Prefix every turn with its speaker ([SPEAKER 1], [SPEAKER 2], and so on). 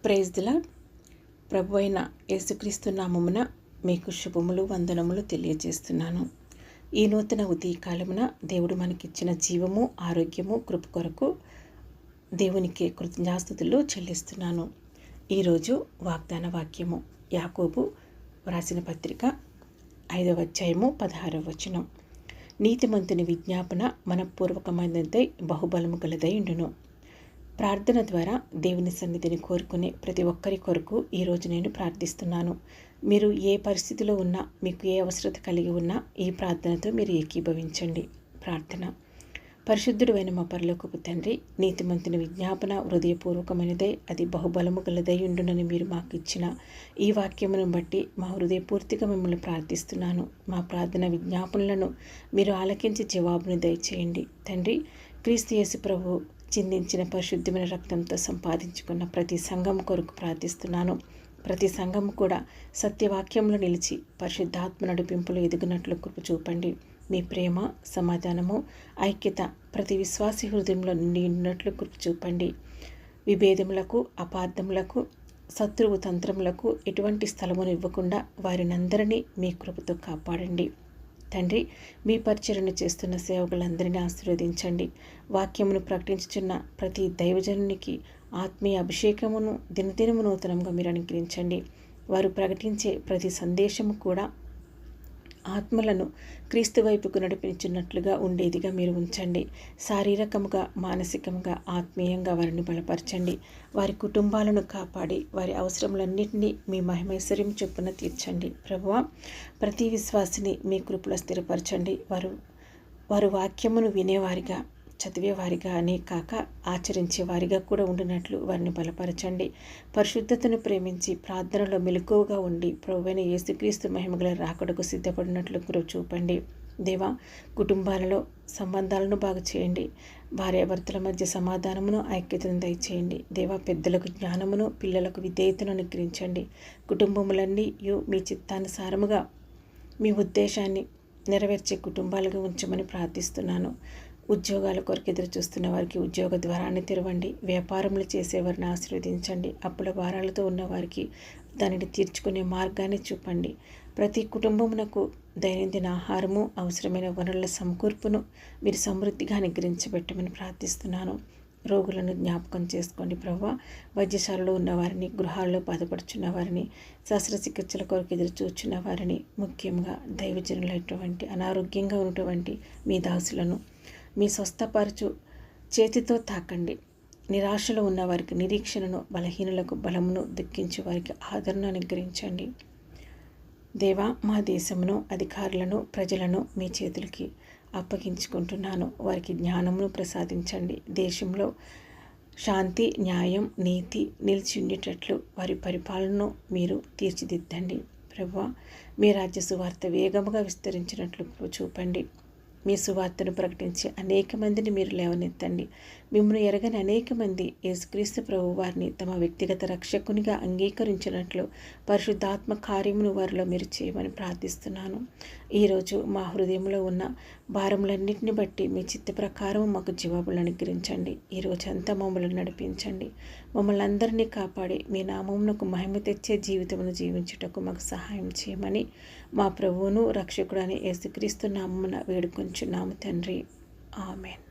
[SPEAKER 1] Praise the lord. ప్రభు అయిన యేసుక్రీస్తు నామమున మీకు శుభములు వందనములు తెలియజేస్తున్నాను. ఈ నూతన ఉదయకాలమున దేవుడు మనకిచ్చిన జీవము, ఆరోగ్యము, కృప కొరకు దేవునికి కృతజ్ఞాస్తుతులు చెల్లిస్తున్నాను. ఈరోజు వాగ్దాన వాక్యము యాకోబు వ్రాసిన పత్రిక 5వ అధ్యాయము 16వ వచనం. నీతిమంతుని విజ్ఞాపన మనపూర్వకమైనదై బహుబలము గలదై ఉండును. ప్రార్థన ద్వారా దేవుని సన్నిధిని కోరుకునే ప్రతి ఒక్కరి కొరకు ఈరోజు నేను ప్రార్థిస్తున్నాను. మీరు ఏ పరిస్థితిలో ఉన్నా, మీకు ఏ అవసరత కలిగి ఉన్నా ఈ ప్రార్థనతో మీరు ఏకీభవించండి. ప్రార్థన. పరిశుద్ధుడు అయిన మా పరలోకపు తండ్రి, నీతిమంతుని విజ్ఞాపన హృదయపూర్వకమైనదై అది బహుబలము గలదై ఉండునని మీరు మాకు ఇచ్చిన ఈ వాక్యమును బట్టి మా హృదయపూర్తిగా మిమ్మల్ని ప్రార్థిస్తున్నాను. మా ప్రార్థన విజ్ఞాపనలను మీరు ఆలకించి జవాబును దయచేయండి. తండ్రి, క్రీస్తు యేసు ప్రభు చిందించిన పరిశుద్ధమైన రక్తంతో సంపాదించుకున్న ప్రతి సంఘం కొరకు ప్రార్థిస్తున్నాను. ప్రతి సంఘం కూడా సత్యవాక్యంలో నిలిచి పరిశుద్ధాత్మ నడిపింపులు ఎదుగునట్లు కృప చూపండి. మీ ప్రేమ, సమాధానము, ఐక్యత ప్రతి విశ్వాసి హృదయంలో నిండి ఉన్నట్లు కృప చూపండి. విభేదములకు, అపార్థములకు, శత్రువు తంత్రములకు ఎటువంటి స్థలమును ఇవ్వకుండా వారినందరినీ మీ కృపతో కాపాడండి. తండ్రి, మీ పరిచర్యను చేస్తున్న సేవకులందరినీ ఆశీర్వదించండి. వాక్యమును ప్రకటించుచున్న ప్రతి దైవజనునికి ఆత్మీయ అభిషేకమును దినదినము నూతనంగా మీరు అనుగ్రహించండి. వారు ప్రకటించే ప్రతి సందేశము కూడా ఆత్మలను క్రీస్తు వైపుకు నడిపించున్నట్లుగా ఉండేదిగా మీరు ఉంచండి. శారీరకముగా, మానసికంగా, ఆత్మీయంగా వారిని బలపరచండి. వారి కుటుంబాలను కాపాడి వారి అవసరములన్నింటినీ మీ మహిమైశ్వర్యం చొప్పున తీర్చండి. ప్రభువా, ప్రతి విశ్వాసిని మీ కృపలో స్థిరపరచండి. వారు వాక్యమును వినేవారిగా, చదివేవారిగా అనే కాక ఆచరించేవారిగా కూడా ఉండినట్లు వారిని బలపరచండి. పరిశుద్ధతను ప్రేమించి ప్రార్థనలో మెలకువగా ఉండి ప్రభువైన యేసుక్రీస్తు మహిమగల రాకడకు సిద్ధపడినట్లు కృప చూపండి. దేవా, కుటుంబాలలో సంబంధాలను బాగు చేయండి. భార్యాభర్తల మధ్య సమాధానమును, ఐక్యతను దయచేయండి. దేవా, పెద్దలకు జ్ఞానమును, పిల్లలకు విధేయతను అనుగ్రహించండి. కుటుంబములన్నీ మీ చిత్తానుసారముగా మీ ఉద్దేశాన్ని నెరవేర్చే కుటుంబాలుగా ఉంచమని ప్రార్థిస్తున్నాను. ఉద్యోగాల కొరకు ఎదురు చూస్తున్న వారికి ఉద్యోగ ద్వారాన్ని తెరవండి. వ్యాపారములు చేసేవారిని ఆశీర్వదించండి. అప్పుల భారాలతో ఉన్నవారికి దానిని తీర్చుకునే మార్గాన్ని చూపండి. ప్రతి కుటుంబమునకు దైనందిన ఆహారము, అవసరమైన వనరుల సమకూర్పును మీరు సమృద్ధిగా అనుగ్రహించబెట్టమని ప్రార్థిస్తున్నాను. రోగులను జ్ఞాపకం చేసుకోండి ప్రభువా. వైద్యశాలలో ఉన్నవారిని, గృహాల్లో బాధపడుచున్న వారిని, శస్త్రచికిత్సల కొరకు ఎదురు చూచున్న వారిని, ముఖ్యంగా దైవజనులైనటువంటి అనారోగ్యంగా ఉన్నటువంటి మీ దాసులను మీ స్వస్థపరచు చేతితో తాకండి. నిరాశలో ఉన్న వారికి నిరీక్షణను, బలహీనులకు బలమును, దుఃఖించే వారికి ఆదరణ అనుగ్రహించండి. దేవా, మా దేశమును, అధికారులను, ప్రజలను మీ చేతులకి అప్పగించుకుంటున్నాను. వారికి జ్ఞానమును ప్రసాదించండి. దేశంలో శాంతి, న్యాయం, నీతి నిలిచి ఉండేటట్లు వారి పరిపాలనను మీరు తీర్చిదిద్దండి. ప్రభువా, మీ రాజ్య సువార్త వేగముగా విస్తరించినట్లు చూపండి. మీ సువార్తను ప్రకటించి అనేక మందిని మీరు లేవనెత్తండి. మిమ్మల్ని ఎరగని అనేక మంది యేసుక్రీస్తు ప్రభు వారిని తమ వ్యక్తిగత రక్షకునిగా అంగీకరించినట్లు పరిశుద్ధాత్మ కార్యమును వారిలో మీరు చేయమని ప్రార్థిస్తున్నాను. ఈరోజు మా హృదయంలో ఉన్న భారములన్నింటిని బట్టి మీ చిత్త ప్రకారం మాకు జవాబులు అనుగ్రహించండి. ఈరోజు అంతా మమ్మల్ని నడిపించండి. మమ్మల్ని అందరినీ కాపాడి మీ నామమునకు మహిమ తెచ్చే జీవితమును జీవించుటకు మాకు సహాయం చేయమని మా ప్రభువును రక్షకుడని యేసుక్రీస్తు నామమున వేడుకొంచున్నాము తండ్రి. ఆమెన్.